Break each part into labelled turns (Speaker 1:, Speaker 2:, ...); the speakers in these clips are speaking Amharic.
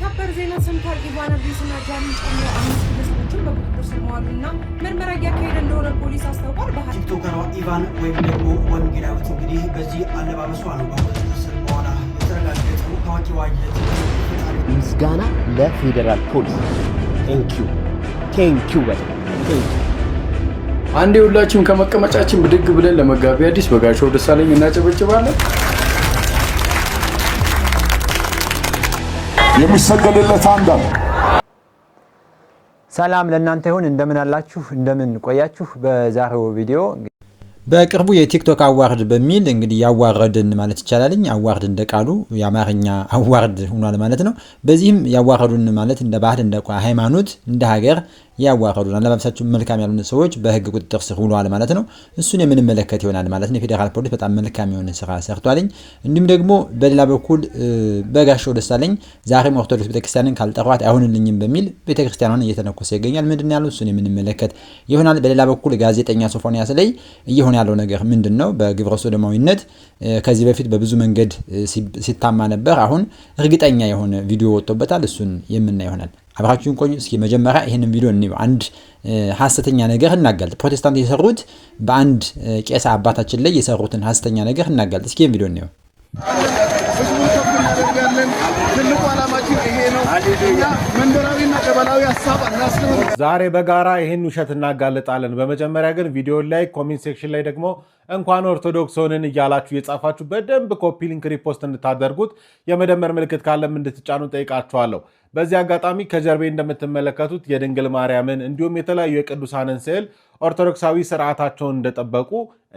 Speaker 1: ሰበር ዜና ሰምቷል። ኢቫን አዲስና ጃኒ ጨምሮ 5 ግለሰቦችን በቁጥጥር ስር መዋሉና ምርመራ እያካሄደ እንደሆነ ፖሊስ አስታውቋል።
Speaker 2: ቲክቶከሯ ኢቫን ወይም ደግሞ ወንጌላዊት እንግዲህ በዚህ አለባበሷ ነው በቁጥጥር ስር መዋላ የተረጋገጠው። ታዋቂዋ
Speaker 3: ምስጋና ለፌዴራል ፖሊስ ቴንኪው በጣም
Speaker 4: አንዴ ሁላችሁም ከመቀመጫችን ብድግ ብለን ለመጋቢ አዲስ በጋሻው ደሳለኝ እናጨበጭባለን።
Speaker 5: የሚሰገድለት አንድ አለ።
Speaker 3: ሰላም ለእናንተ ይሁን። እንደምን አላችሁ? እንደምን ቆያችሁ? በዛሬው ቪዲዮ
Speaker 6: በቅርቡ የቲክቶክ አዋርድ በሚል እንግዲህ ያዋረድን ማለት ይቻላልኝ አዋርድ እንደቃሉ የአማርኛ አዋርድ ሆኗል ማለት ነው። በዚህም ያዋረዱን ማለት እንደ ባህል እንደ ሃይማኖት እንደ ሀገር ያዋረዱን አለባበሳቸው መልካም ያሉን ሰዎች በህግ ቁጥጥር ስር ውለዋል ማለት ነው። እሱን የምንመለከት ይሆናል ማለት ነው። የፌዴራል ፖሊስ በጣም መልካም የሆነ ስራ ሰርቷልኝ። እንዲሁም ደግሞ በሌላ በኩል በጋሻው ደሳለኝ ዛሬም ኦርቶዶክስ ቤተክርስቲያንን ካልጠሯት አይሆንልኝም በሚል ቤተክርስቲያኗን እየተነኮሰ ይገኛል። ምንድነው ያለው? እሱን የምንመለከት ይሆናል። በሌላ በኩል ጋዜጠኛ ሶፎንያስ ላይ እየሆነ ያለው ነገር ምንድነው? በግብረ ሰዶማዊነት ከዚህ በፊት በብዙ መንገድ ሲታማ ነበር። አሁን እርግጠኛ የሆነ ቪዲዮ ወጥቶበታል። እሱን የምናይ ይሆናል። አብራችሁን ቆዩ። እስኪ መጀመሪያ ይሄንን ቪዲዮ እንየው። አንድ ሐሰተኛ ነገር እናጋልጥ። ፕሮቴስታንት የሰሩት በአንድ ቄስ አባታችን ላይ የሰሩትን ሐሰተኛ ነገር እናጋልጥ። እስኪ ቪዲዮ እንየው።
Speaker 7: ትልቁ ዓላማችን ይሄ ነው። መንደራዊና ቀበላዊ ሐሳብ እናስቀምጥ።
Speaker 8: ዛሬ በጋራ ይሄን ውሸት እናጋልጣለን። በመጀመሪያ ግን ቪዲዮ ላይ ኮሜንት ሴክሽን ላይ ደግሞ እንኳን ኦርቶዶክስ ሆንን እያላችሁ የጻፋችሁ በደንብ ኮፒ ሊንክ ሪፖስት እንድታደርጉት የመደመር ምልክት ካለም እንድትጫኑ ጠይቃችኋለሁ። በዚህ አጋጣሚ ከጀርቤ እንደምትመለከቱት የድንግል ማርያምን እንዲሁም የተለያዩ የቅዱሳንን ስዕል ኦርቶዶክሳዊ ስርዓታቸውን እንደጠበቁ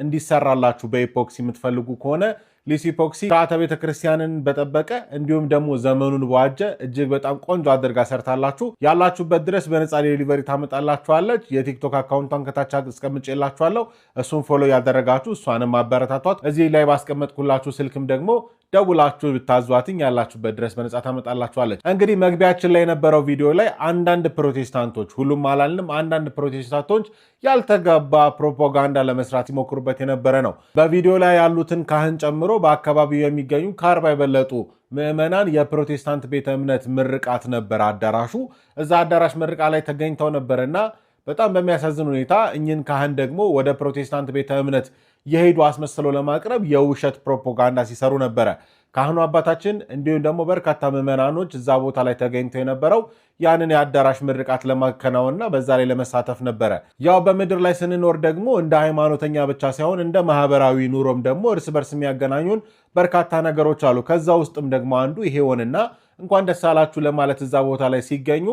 Speaker 8: እንዲሰራላችሁ በኢፖክሲ የምትፈልጉ ከሆነ ሊሲፖክሲ ስርዓተ ቤተክርስቲያንን በጠበቀ እንዲሁም ደግሞ ዘመኑን በዋጀ እጅግ በጣም ቆንጆ አድርጋ ሰርታላችሁ ያላችሁበት ድረስ በነፃ ዴሊቨሪ ታመጣላችኋለች። የቲክቶክ አካውንቷን ከታች አስቀምጬላችኋለሁ። እሱን ፎሎ ያደረጋችሁ እሷንም አበረታቷት። እዚህ ላይ ባስቀመጥኩላችሁ ስልክም ደግሞ ደውላችሁ ብታዟትኝ ያላችሁበት ድረስ በነፃ ታመጣላችኋለች። እንግዲህ መግቢያችን ላይ የነበረው ቪዲዮ ላይ አንዳንድ ፕሮቴስታንቶች ሁሉም አላልንም፣ አንዳንድ ፕሮቴስታንቶች ያልተገባ ፕሮፓጋንዳ ለመስራት ሲሞክሩበት የነበረ ነው። በቪዲዮ ላይ ያሉትን ካህን ጨምሮ በአካባቢው የሚገኙ ከ40 የበለጡ ምዕመናን የፕሮቴስታንት ቤተ እምነት ምርቃት ነበር አዳራሹ። እዛ አዳራሽ ምርቃ ላይ ተገኝተው ነበርና በጣም በሚያሳዝን ሁኔታ እኚህን ካህን ደግሞ ወደ ፕሮቴስታንት ቤተ እምነት የሄዱ አስመስለው ለማቅረብ የውሸት ፕሮፓጋንዳ ሲሰሩ ነበረ። ካህኑ አባታችን እንዲሁም ደግሞ በርካታ ምዕመናኖች እዛ ቦታ ላይ ተገኝተው የነበረው ያንን የአዳራሽ ምርቃት ለማከናወንና በዛ ላይ ለመሳተፍ ነበረ። ያው በምድር ላይ ስንኖር ደግሞ እንደ ሃይማኖተኛ ብቻ ሳይሆን እንደ ማህበራዊ ኑሮም ደግሞ እርስ በርስ የሚያገናኙን በርካታ ነገሮች አሉ። ከዛ ውስጥም ደግሞ አንዱ ይሄ ሆነና እንኳን ደስ አላችሁ ለማለት እዛ ቦታ ላይ ሲገኙ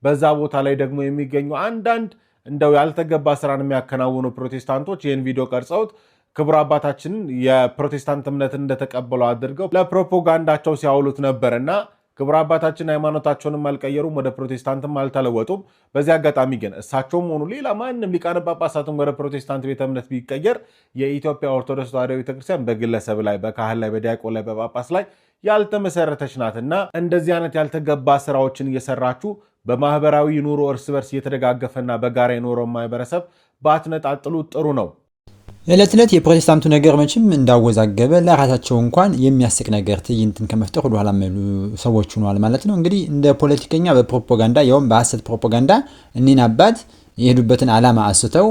Speaker 8: በዛ ቦታ ላይ ደግሞ የሚገኙ አንዳንድ እንደው ያልተገባ ስራን የሚያከናውኑ ፕሮቴስታንቶች ይህን ቪዲዮ ቀርጸውት ክቡር አባታችንን የፕሮቴስታንት እምነትን እንደተቀበሉ አድርገው ለፕሮፓጋንዳቸው ሲያውሉት ነበርና ክቡር አባታችን ሃይማኖታቸውንም አልቀየሩም፣ ወደ ፕሮቴስታንትም አልተለወጡም። በዚህ አጋጣሚ ግን እሳቸውም ሆኑ ሌላ ማንም ሊቃነ ጳጳሳትም ወደ ፕሮቴስታንት ቤተ እምነት ቢቀየር የኢትዮጵያ ኦርቶዶክስ ተዋሕዶ ቤተክርስቲያን በግለሰብ ላይ፣ በካህን ላይ፣ በዲያቆን ላይ፣ በጳጳስ ላይ ያልተመሰረተች ናትና እንደዚህ አይነት ያልተገባ ስራዎችን እየሰራችሁ በማህበራዊ ኑሮ እርስ በርስ እየተደጋገፈና በጋራ የኖረው ማህበረሰብ ባትነጣጥሉ ጥሩ ነው።
Speaker 6: እለት እለት የፕሮቴስታንቱ ነገር መቼም እንዳወዛገበ ለራሳቸው እንኳን የሚያስቅ ነገር ትዕይንትን ከመፍጠር ወደ ኋላ የሚሉ ሰዎች ሆነዋል ማለት ነው። እንግዲህ እንደ ፖለቲከኛ በፕሮፓጋንዳ ያውም በሐሰት ፕሮፓጋንዳ እኒህን አባት የሄዱበትን ዓላማ አስተው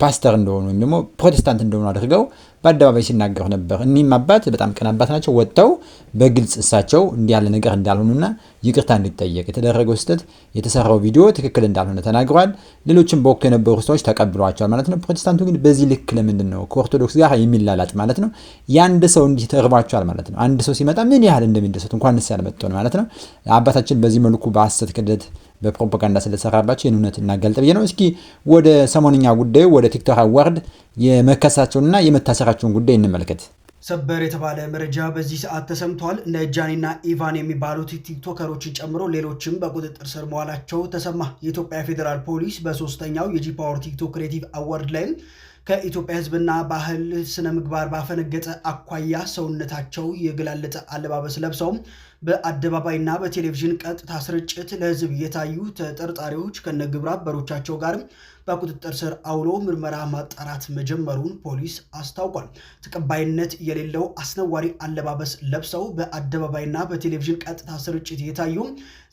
Speaker 6: ፓስተር እንደሆኑ ወይም ደግሞ ፕሮቴስታንት እንደሆኑ አድርገው በአደባባይ ሲናገሩ ነበር። እኒህም አባት በጣም ቅን አባት ናቸው። ወጥተው በግልጽ እሳቸው እንዲህ ያለ ነገር እንዳልሆኑና ይቅርታ እንዲጠየቅ የተደረገው ስህተት የተሰራው ቪዲዮ ትክክል እንዳልሆነ ተናግረዋል። ሌሎችም በወቅቱ የነበሩ ሰዎች ተቀብለዋቸዋል ማለት ነው። ፕሮቴስታንቱ ግን በዚህ ልክ ለምንድን ነው ከኦርቶዶክስ ጋር የሚላላጥ ማለት ነው? የአንድ ሰው እንዲህ ተርባቸዋል ማለት ነው። አንድ ሰው ሲመጣ ምን ያህል እንደሚደሰቱ እንኳን ንስ ያልመጣው ማለት ነው። አባታችን በዚህ መልኩ በሐሰት ክደት በፕሮፓጋንዳ ስለተሰራባቸው ይህን እውነት እናጋልጥ ብዬ ነው። እስኪ ወደ ሰሞንኛ ጉዳዩ ወደ ቲክቶክ አዋርድ የመከሳቸውንና የመታሰራቸውን ጉዳይ እንመልከት።
Speaker 2: ሰበር የተባለ መረጃ በዚህ ሰዓት ተሰምቷል። እነ ጃኒና ኢቫን የሚባሉት ቲክቶከሮችን ጨምሮ ሌሎችም በቁጥጥር ስር መዋላቸው ተሰማ። የኢትዮጵያ ፌዴራል ፖሊስ በሶስተኛው የጂ ፓወር ቲክቶክ ክሬቲቭ አዋርድ ላይ ከኢትዮጵያ ሕዝብና ባህል ስነ ምግባር ባፈነገጠ አኳያ ሰውነታቸው የገላለጠ አለባበስ ለብሰው በአደባባይና በቴሌቪዥን ቀጥታ ስርጭት ለሕዝብ የታዩ ተጠርጣሪዎች ከነግብረ አበሮቻቸው ጋር በቁጥጥር ስር አውሎ ምርመራ ማጣራት መጀመሩን ፖሊስ አስታውቋል። ተቀባይነት የሌለው አስነዋሪ አለባበስ ለብሰው በአደባባይና በቴሌቪዥን ቀጥታ ስርጭት የታዩ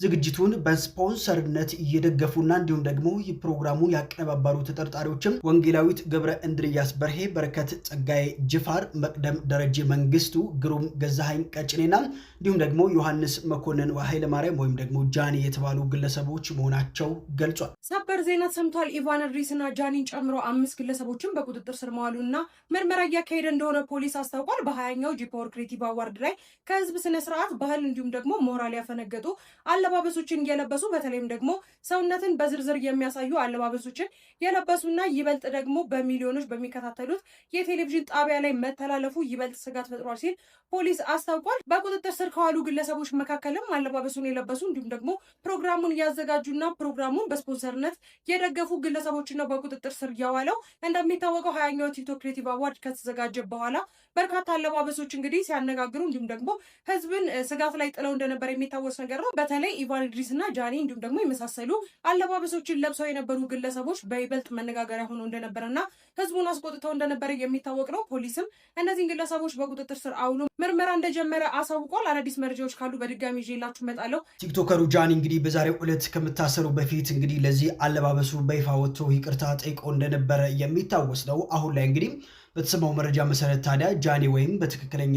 Speaker 2: ዝግጅቱን በስፖንሰርነት እየደገፉና እንዲሁም ደግሞ ፕሮግራሙን ያቀነባበሩ ተጠርጣሪዎችም ወንጌላዊት ገብረ እንድርያስ በርሄ፣ በረከት ጸጋዬ ጅፋር፣ መቅደም ደረጀ መንግስቱ፣ ግሩም ገዛሃኝ ቀጭኔና እንዲሁም ደግሞ ዮሐንስ መኮንን ኃይለ ማርያም ወይም ደግሞ ጃኒ የተባሉ ግለሰቦች መሆናቸው ገልጿል።
Speaker 1: ሰበር ዜና ሰምቷል። ኢቫን ድሪስና ጃኒን ጨምሮ 5 ግለሰቦችን በቁጥጥር ስር መዋሉና ምርመራ እያካሄደ እንደሆነ ፖሊስ አስታውቋል። በ20ኛው ጂ-ፓወር ክሬቲቭ አዋርድ ላይ ከህዝብ ስነ ስርዓት ባህል እንዲሁም ደግሞ ሞራል ያፈነገጡ አለባበሶችን እየለበሱ በተለይም ደግሞ ሰውነትን በዝርዝር የሚያሳዩ አለባበሶችን የለበሱና ይበልጥ ደግሞ በሚሊዮኖች በሚከታተሉት የቴሌቪዥን ጣቢያ ላይ መተላለፉ ይበልጥ ስጋት ፈጥሯል ሲል ፖሊስ አስታውቋል። በቁጥጥር ስር ከዋሉ ግለሰቦች መካከልም አለባበሱን የለበሱ እንዲሁም ደግሞ ፕሮግራሙን ያዘጋጁና ፕሮግራሙን በስፖንሰርነት የደገፉ ግለሰቦችን ነው በቁጥጥር ስር ያዋለው። እንደሚታወቀው 20ኛው ቲክቶክ ክሬቲቭ አዋርድ ከተዘጋጀ በኋላ በርካታ አለባበሶች እንግዲህ ሲያነጋግሩ እንዲሁም ደግሞ ህዝብን ስጋት ላይ ጥለው እንደነበር የሚታወስ ነገር ነው። በተለይ ኢቫን ድሪስና ጃኒ እንዲሁም ደግሞ የመሳሰሉ አለባበሶችን ለብሰው የነበሩ ግለሰቦች በይበልጥ መነጋገሪያ ሆነው እንደነበረና ህዝቡን አስቆጥተው እንደነበረ የሚታወቅ ነው። ፖሊስም እነዚህን ግለሰቦች በቁጥጥር ስር አውሎ ምርመራ እንደጀመረ አሳውቋል። አዳዲስ መረጃዎች ካሉ በድጋሚ ይዤላችሁ እመጣለሁ።
Speaker 2: ቲክቶከሩ ጃኒ እንግዲህ በዛሬው ዕለት ከምታሰሩ በፊት እንግዲህ ለዚህ አለባበሱ በይፋ ወጥቶ ይቅርታ ጠይቆ እንደነበረ የሚታወስ ነው። አሁን ላይ እንግዲህ በተሰማው መረጃ መሰረት ታዲያ ጃኒ ወይም በትክክለኛ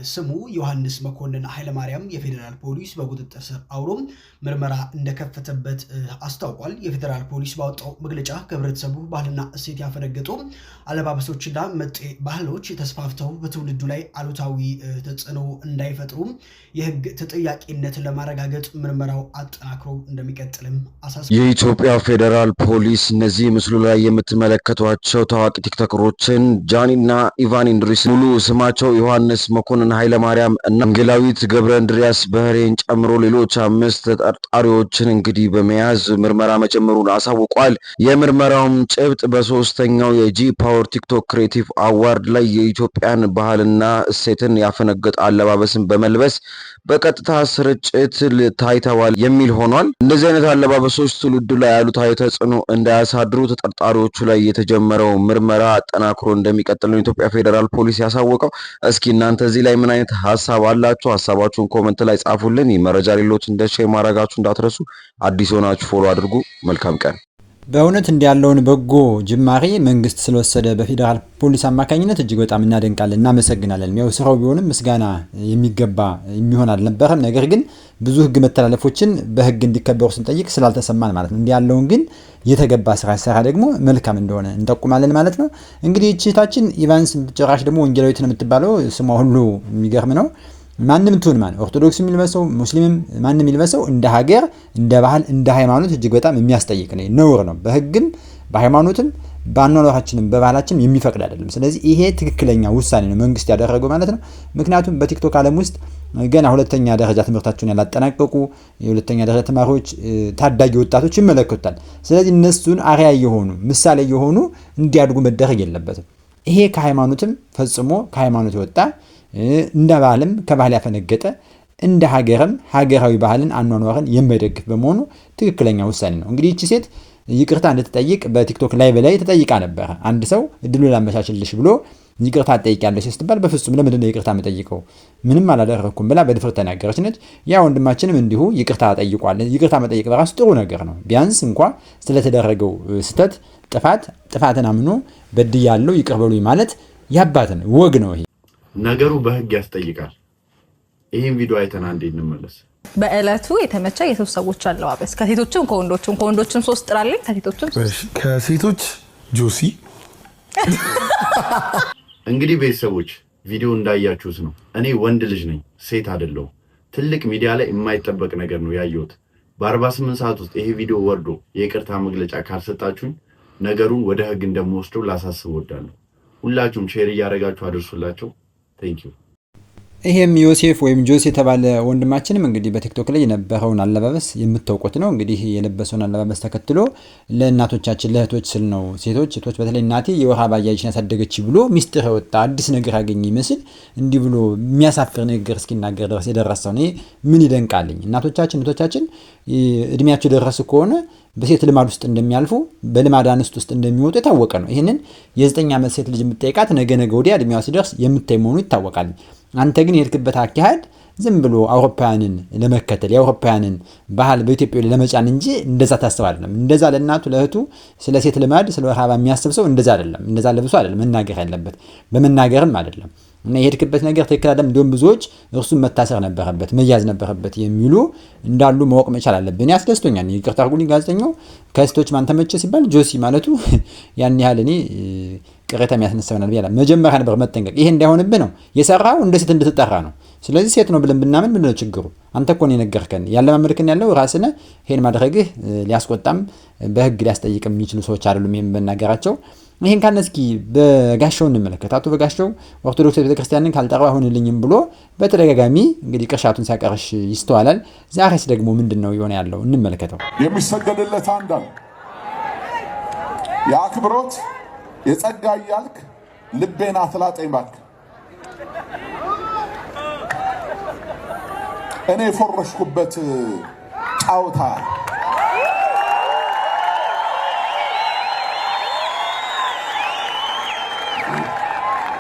Speaker 2: ስሙ ዮሐንስ መኮንን ኃይለማርያም የፌዴራል ፖሊስ በቁጥጥር ስር አውሎ ምርመራ እንደከፈተበት አስታውቋል። የፌዴራል ፖሊስ ባወጣው መግለጫ ከህብረተሰቡ ባህልና እሴት ያፈነገጡ አለባበሶችና መጤ ባህሎች ተስፋፍተው በትውልዱ ላይ አሉታዊ ተጽዕኖ እንዳይፈጥሩ የህግ ተጠያቂነት ለማረጋገጥ ምርመራው አጠናክሮ እንደሚቀጥልም አሳስቧል።
Speaker 9: የኢትዮጵያ ፌዴራል ፖሊስ እነዚህ ምስሉ ላይ የምትመለከቷቸው ታዋቂ ቲክቶከሮችን ጃኒና ኢቫን ድሪስ ሙሉ ስማቸው ዮሐንስ መኮንን ኃይለማርያም እና ወንጌላዊት ገብረ እንድርያስ በህሬን ጨምሮ ሌሎች 5 ተጠርጣሪዎችን እንግዲህ በመያዝ ምርመራ መጀመሩን አሳውቋል። የምርመራውም ጭብጥ በ3ኛው የጂ-ፓወር ቲክቶክ ክሬቲቭ አዋርድ ላይ የኢትዮጵያን ባህልና እሴትን ያፈነገጠ አለባበስን በመልበስ በቀጥታ ስርጭት ታይተዋል የሚል ሆኗል። እንደዚህ አይነት አለባበሶች ትውልዱ ላይ አሉታዊ ተጽዕኖ እንዳያሳድሩ ተጠርጣሪዎቹ ላይ የተጀመረው ምርመራ አጠናክሮ እንደሚቀጥል ነው የኢትዮጵያ ፌዴራል ፖሊስ ያሳወቀው። እስኪ እናንተ እዚህ ላይ ምን አይነት ሐሳብ አላችሁ? ሐሳባችሁን ኮሜንት ላይ ጻፉልን። መረጃ ሌሎች እንደ ሼር ማድረጋችሁ እንዳትረሱ። አዲስ ሆናችሁ ፎሎ አድርጉ። መልካም ቀን።
Speaker 6: በእውነት እንዲህ ያለውን በጎ ጅማሬ መንግስት ስለወሰደ በፌዴራል ፖሊስ አማካኝነት እጅግ በጣም እናደንቃለን፣ እናመሰግናለን። ያው ስራው ቢሆንም ምስጋና የሚገባ የሚሆን አልነበረም። ነገር ግን ብዙ ህግ መተላለፎችን በህግ እንዲከበሩ ስንጠይቅ ስላልተሰማን ማለት ነው። እንዲህ ያለውን ግን የተገባ ስራ ሰራ ደግሞ መልካም እንደሆነ እንጠቁማለን ማለት ነው። እንግዲህ እቺታችን ኢቫንስ ጭራሽ ደግሞ ወንጌላዊት ነው የምትባለው። ስሟ ሁሉ የሚገርም ነው። ማንም ትሁን ማን ኦርቶዶክስ የሚልበሰው ሙስሊምም ማንም የሚልበሰው እንደ ሀገር እንደ ባህል እንደ ሃይማኖት እጅግ በጣም የሚያስጠይቅ ነው፣ ነውር ነው። በህግም በሃይማኖትም በአኗኗራችንም በባህላችንም የሚፈቅድ አይደለም። ስለዚህ ይሄ ትክክለኛ ውሳኔ ነው መንግስት ያደረገው ማለት ነው። ምክንያቱም በቲክቶክ ዓለም ውስጥ ገና ሁለተኛ ደረጃ ትምህርታቸውን ያላጠናቀቁ የሁለተኛ ደረጃ ተማሪዎች፣ ታዳጊ ወጣቶች ይመለከቱታል። ስለዚህ እነሱን አርአያ የሆኑ ምሳሌ የሆኑ እንዲያድጉ መደረግ የለበትም። ይሄ ከሃይማኖትም ፈጽሞ ከሃይማኖት የወጣ እንደ ባህልም ከባህል ያፈነገጠ እንደ ሀገርም ሀገራዊ ባህልን አኗኗርን የማይደግፍ በመሆኑ ትክክለኛ ውሳኔ ነው። እንግዲህ እቺ ሴት ይቅርታ እንድትጠይቅ በቲክቶክ ላይቭ ላይ ተጠይቃ ነበር። አንድ ሰው እድሉን ላመቻችልሽ ብሎ ይቅርታ ትጠይቂያለሽ ስትባል በፍጹም ለምንድን ነው ይቅርታ የምጠይቀው? ምንም አላደረኩም ብላ በድፍረት ተናገረች ነች። ያ ወንድማችንም እንዲሁ ይቅርታ ጠይቋል። ይቅርታ መጠየቅ በራሱ ጥሩ ነገር ነው። ቢያንስ እንኳ ስለተደረገው ስህተት ጥፋትን አምኖ በድያለሁ ይቅር በሉኝ ማለት ያባትን ወግ ነው። ይሄ
Speaker 10: ነገሩ በህግ ያስጠይቃል። ይሄን ቪዲዮ አይተና እንዴ እንመለስ።
Speaker 11: በእለቱ የተመቸ የሶስት ሰዎች አለባበስ ከሴቶችም ከወንዶችም 3 ጥራልኝ።
Speaker 7: ከሴቶች ጆሲ።
Speaker 10: እንግዲህ ቤተሰቦች ቪዲዮ እንዳያችሁት ነው። እኔ ወንድ ልጅ ነኝ፣ ሴት አይደለሁም። ትልቅ ሚዲያ ላይ የማይጠበቅ ነገር ነው ያየሁት። በ48 ሰዓት ውስጥ ይሄ ቪዲዮ ወርዶ የይቅርታ መግለጫ ካልሰጣችሁኝ ነገሩን ወደ ህግ እንደምወስደው ላሳስብ እወዳለሁ። ሁላችሁም ሼር እያደረጋችሁ አድርሱላቸው። ቴንክ ዩ።
Speaker 6: ይሄም ዮሴፍ ወይም ጆስ የተባለ ወንድማችንም እንግዲህ በቲክቶክ ላይ የነበረውን አለባበስ የምታውቁት ነው። እንግዲህ የለበሰውን አለባበስ ተከትሎ ለእናቶቻችን ለእህቶች ስል ነው ሴቶች በተለይ እናቴ የወር አበባ እያየች ያሳደገች ብሎ ሚስጥር ወጣ አዲስ ነገር ያገኘ ይመስል እንዲህ ብሎ የሚያሳፍር ነገር እስኪናገር ድረስ የደረሰው ነው። ምን ይደንቃልኝ? እናቶቻችን እህቶቻችን እድሜያቸው ደረሱ ከሆነ በሴት ልማድ ውስጥ እንደሚያልፉ በልማድ አንስት ውስጥ እንደሚወጡ የታወቀ ነው። ይህንን የ9 ዓመት ሴት ልጅ የምትጠይቃት ነገ ወዲያ እድሜዋ ሲደርስ የምታይ መሆኑ ይታወቃል። አንተ ግን የሄድክበት አካሄድ ዝም ብሎ አውሮፓውያንን ለመከተል የአውሮፓውያንን ባህል በኢትዮጵያ ላይ ለመጫን እንጂ እንደዛ ታስብ አይደለም። እንደዛ ለእናቱ ለእህቱ ስለ ሴት ልማድ ስለ ወር አበባ የሚያስብ ሰው እንደዛ አይደለም። እንደዛ ለብሶ አይደለም መናገር ያለበት በመናገርም አይደለም። እና የሄድክበት ነገር ትክክል አይደለም። እንደውም ብዙዎች እርሱን መታሰር ነበረበት መያዝ ነበረበት የሚሉ እንዳሉ ማወቅ መቻል አለብን። ያስደስቶኛል። ይቅርታ አድርጉልኝ ጋዜጠኛው ከስቶች ማን ተመቸ ሲባል ጆሲ ማለቱ ያን ያህል እኔ ቅሬታ የሚያስነሳውናል ቢያላ መጀመሪያ ነበር መጠንቀቅ። ይሄ እንዳይሆንብህ ነው የሰራው እንደ ሴት እንድትጠራ ነው። ስለዚህ ሴት ነው ብለን ብናምን ምንድነው ችግሩ? አንተ እኮ ነው የነገርከን ያለማመልከን ያለው ራስነ ይሄን ማድረግህ ሊያስቆጣም በህግ ሊያስጠይቅም የሚችሉ ሰዎች አይደሉም የምናገራቸው። ይሄን ካነ እስኪ በጋሻው እንመለከት። አቶ በጋሻው ኦርቶዶክስ ቤተክርስቲያንን ካልጠራው አይሆንልኝም ብሎ በተደጋጋሚ እንግዲህ ቅርሻቱን ሲያቀርሽ ይስተዋላል። ዛሬስ ደግሞ ምንድነው ይሆነ ያለው እንመለከተው።
Speaker 5: የሚሰገድለት አንድ አለ። የአክብሮት የጸጋ እያልክ ልቤን አትላጠኝ እባክህ። እኔ የፎረሽኩበት ጫውታ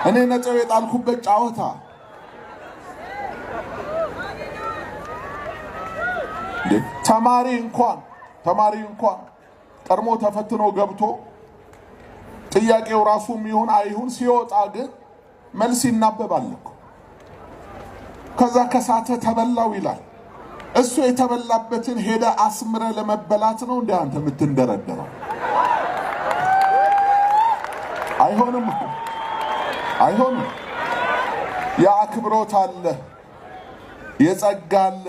Speaker 5: እኔ ነጥብ የጣልኩበት ጫወታ ተማሪ እንኳን ቀድሞ ተፈትኖ ገብቶ ጥያቄው ራሱም ይሁን አይሁን ሲወጣ ግን መልስ ይናበባል እኮ። ከዛ ከሳተ ተበላው ይላል። እሱ የተበላበትን ሄደ አስምረ ለመበላት ነው እንደ አንተ የምትንደረደረው። አይሆንም። የአክብሮት አለ፣ የጸጋ አለ፣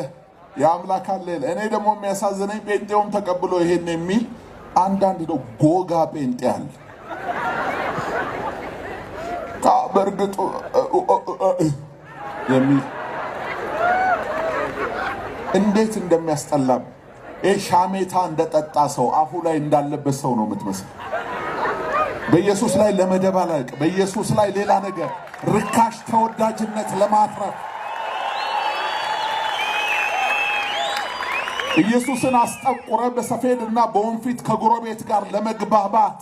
Speaker 5: የአምላክ አለ። እኔ ደግሞ የሚያሳዝነኝ ጴንጤውም ተቀብሎ ይሄን የሚል አንዳንድ ነው ጎጋ ጴንጤ አለ። በእርግጥ የሚል እንዴት እንደሚያስጠላም ሻሜታ እንደጠጣ ሰው አፉ ላይ እንዳለበት ሰው ነው የምትመስል። በኢየሱስ ላይ ለመደባለቅ በኢየሱስ ላይ ሌላ ነገር ርካሽ ተወዳጅነት ለማትረፍ ኢየሱስን አስጠቁረ በሰፌድና በወንፊት ከጎረቤት ጋር ለመግባባት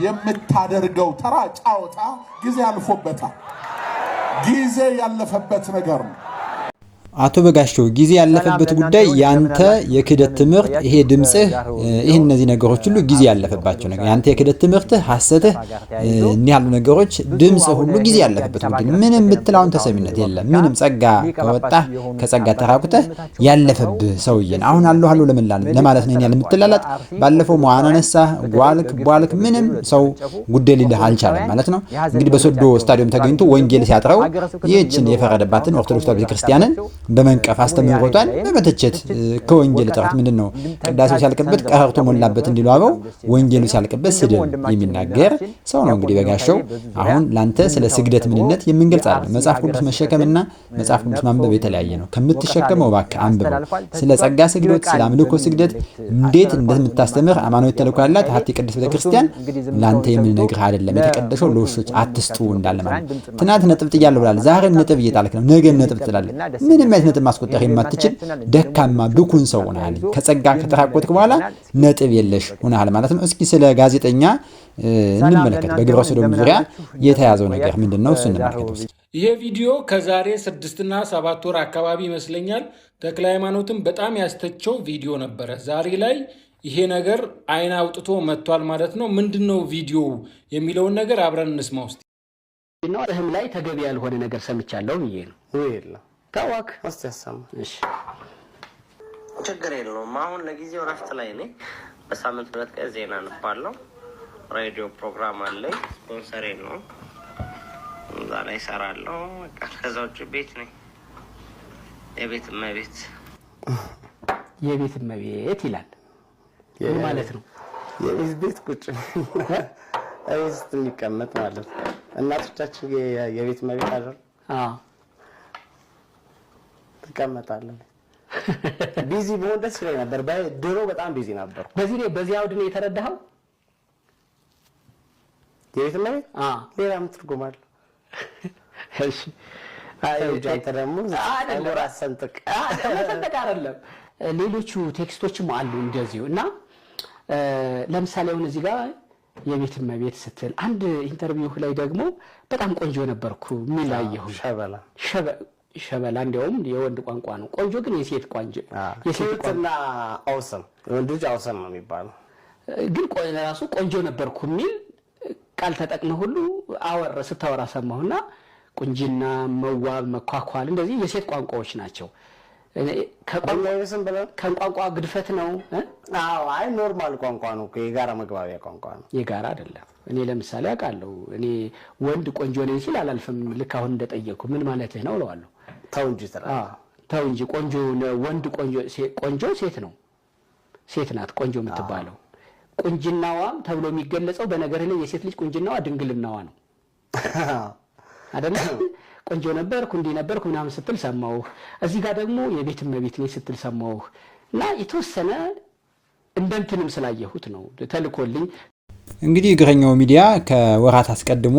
Speaker 5: የምታደርገው ተራ ጫወታ ጊዜ አልፎበታል። ጊዜ ያለፈበት ነገር ነው።
Speaker 6: አቶ በጋሻው ጊዜ ያለፈበት ጉዳይ ያንተ የክደት ትምህርት ይሄ ድምጽህ ይሄን እነዚህ ነገሮች ሁሉ ጊዜ ያለፈባቸው ነገር ያንተ የክደት ትምህርትህ ሐሰትህ እኒ ያሉ ነገሮች ድምጽ ሁሉ ጊዜ ያለፈበት ጉዳይ ምንም ብትላውን ተሰሚነት የለም። ምንም ጸጋ ከወጣ ከጸጋ ተራቁተህ ያለፈብህ ሰውዬን አሁን አለው ለማለት ነው ያለ የምትላላት ባለፈው ሟናነሳ ጓልክ ምንም ሰው ጉዳይ ሊልህ አልቻለም ማለት ነው። እንግዲህ በሶዶ ስታዲየም ተገኝቶ ወንጌል ሲያጥረው ይህችን የፈረደባትን ኦርቶዶክስ ቤተክርስቲያንን በመንቀፍ አስተምሮታል። በመተቸት ከወንጌል ጥራት ምንድነው ቅዳሴው ሲያልቅበት ቀርቶ ሞላበት እንዲሉ አበው ወንጌሉ ሲያልቅበት ስድብ የሚናገር ሰው ነው። እንግዲህ በጋሻው አሁን ላንተ ስለ ስግደት ምንነት የምንገልጽ አይደለም። መጽሐፍ ቅዱስ መሸከምና መጽሐፍ ቅዱስ ማንበብ የተለያየ ነው። ከምትሸከመው እባክህ አንብበው። ስለ ጸጋ ስግደት ስለ አምልኮ ስግደት እንዴት እንደምታስተምር አማኖት ተልኮ ያላት ሀቲ ቅድስት ቤተክርስቲያን ላንተ የምንነግርህ አይደለም። የተቀደሰው ለውሾች አትስጡ እንዳለ ማለት ትናንት ነጥብ ጥያለሁ ብላል። ዛሬ ነጥብ እየጣልክ ነው። ነገ ነጥብ ትላለህ። ምንም ነጥብ ማስቆጠር የማትችል ደካማ ብኩን ሰው ሆነሃል። ከጸጋ ከተራቆትክ በኋላ ነጥብ የለሽ ሆነሃል ማለት ነው። እስኪ ስለ ጋዜጠኛ እንመለከት። በግብረ ሰዶም ዙሪያ የተያዘው ነገር ምንድነው? እሱ እንመለከት።
Speaker 12: ይሄ ቪዲዮ ከዛሬ 6 እና 7 ወር አካባቢ ይመስለኛል ተክለ ሃይማኖትን በጣም ያስተቸው ቪዲዮ ነበረ። ዛሬ ላይ ይሄ ነገር አይን አውጥቶ መጥቷል ማለት ነው። ምንድነው ቪዲዮ የሚለውን ነገር አብረን እንስማ ውስጥ
Speaker 13: ነው። እህም ላይ ተገቢ ያልሆነ ነገር ሰምቻለሁ ብዬ ነው ወይ ታዋክ አስተሳሰም። እሺ
Speaker 14: ችግር የለውም። አሁን ለጊዜው ረፍት ላይ ነኝ። በሳምንት 2 ቀን ዜና አንባለሁ። ሬዲዮ ፕሮግራም አለኝ። ስፖንሰሬ ነው። እዛ ላይ እሰራለሁ። ከዛ ውጭ ቤት ነኝ። የቤት እመቤት ይላል ማለት ነው።
Speaker 13: የቤት ቤት ቁጭ እዚህ የሚቀመጥ ማለት ነው። እናቶቻችን የቤት እመቤት አይደል? ትቀመጣለህ። ቢዚ በሆነ ደስ ይለኝ ነበር። ድሮ በጣም ቢዚ ነበር። በዚህ አውድ ነው የተረዳኸው? የቤት ላይ ሌላ ምን ትርጉም አለው? እሺ አንተ ደግሞ አደረራ ሰንጥቅ አይደለም። ሌሎቹ ቴክስቶችም አሉ እንደዚሁ እና ለምሳሌ አሁን እዚህ ጋር የቤት እመቤት ስትል አንድ ኢንተርቪው ላይ ደግሞ በጣም ቆንጆ ነበርኩ የሚላየው ሸበላ እንደውም የወንድ ቋንቋ ነው። ቆንጆ ግን የሴት ቋንቋ የሴትና አውሰም ወንድ ልጅ አውሰም ነው የሚባለው። ግን ራሱ ቆንጆ ነበርኩ የሚል ቃል ተጠቅመህ ሁሉ ስታወራ ሰማሁና ቁንጅና፣ መዋብ፣ መኳኳል እንደዚህ የሴት ቋንቋዎች ናቸው። ከቋንቋ ግድፈት ነው። አይ ኖርማል ቋንቋ ነው። የጋራ መግባቢያ ቋንቋ ነው። የጋራ አይደለም። እኔ ለምሳሌ አውቃለሁ። እኔ ወንድ ቆንጆ ነኝ ሲል አላልፍም። ልክ አሁን እንደጠየቁ ምን ማለት ነው እለዋለሁ። ተው እንጂ ቆንጆ ወንድ ቆንጆ ሴት ነው። ሴት ናት ቆንጆ የምትባለው። ቁንጅናዋም ተብሎ የሚገለጸው በነገር ላይ የሴት ልጅ ቁንጅናዋ ድንግልናዋ ነው አይደል? ቆንጆ ነበርኩ እንዲህ ነበርኩ ምናምን ስትል ሰማሁ። እዚህ ጋር ደግሞ የቤት እመቤት ነኝ ስትል ሰማሁ እና የተወሰነ እንደንትንም ስላየሁት ነው ተልኮልኝ።
Speaker 6: እንግዲህ እግረኛው ሚዲያ ከወራት አስቀድሞ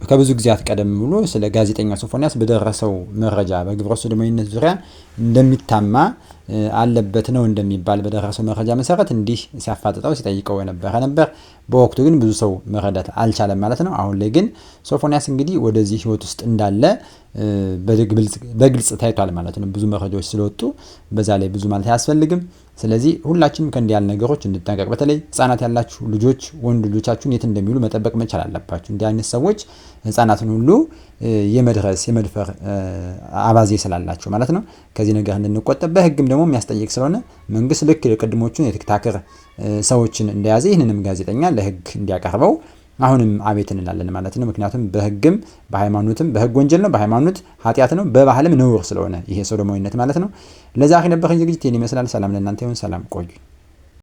Speaker 6: ከብዙ ጊዜያት ቀደም ብሎ ስለ ጋዜጠኛ ሶፎንያስ በደረሰው መረጃ በግብረ ሰዶማዊነት ዙሪያ እንደሚታማ አለበት ነው እንደሚባል በደረሰው መረጃ መሰረት እንዲህ ሲያፋጥጠው ሲጠይቀው የነበረ ነበር። በወቅቱ ግን ብዙ ሰው መረዳት አልቻለም ማለት ነው። አሁን ላይ ግን ሶፎንያስ እንግዲህ ወደዚህ ህይወት ውስጥ እንዳለ በግልጽ ታይቷል ማለት ነው። ብዙ መረጃዎች ስለወጡ በዛ ላይ ብዙ ማለት አያስፈልግም። ስለዚህ ሁላችንም ከእንዲህ ያሉ ነገሮች እንድንጠንቀቅ፣ በተለይ ህጻናት ያላችሁ ልጆች ወንድ ልጆቻችሁን የት እንደሚሉ መጠበቅ መቻል አለባችሁ። እንዲህ አይነት ሰዎች ህጻናትን ሁሉ የመድፈር አባዜ ስላላቸው ማለት ነው። ከዚህ ነገር እንድንቆጠብ በህግም ደግሞ የሚያስጠይቅ ስለሆነ መንግስት ልክ የቅድሞቹን የቲክታከር ሰዎችን እንደያዘ ይህንንም ጋዜጠኛ ለህግ እንዲያቀርበው አሁንም አቤት እንላለን ማለት ነው። ምክንያቱም በህግም በሃይማኖትም በህግ ወንጀል ነው፣ በሃይማኖት ኃጢአት ነው፣ በባህልም ነውር ስለሆነ ይሄ ሶዶማዊነት ማለት ነው። ለዛሬ ነበረኝ ዝግጅት ይህን ይመስላል። ሰላም ለእናንተ ይሁን። ሰላም ቆዩ።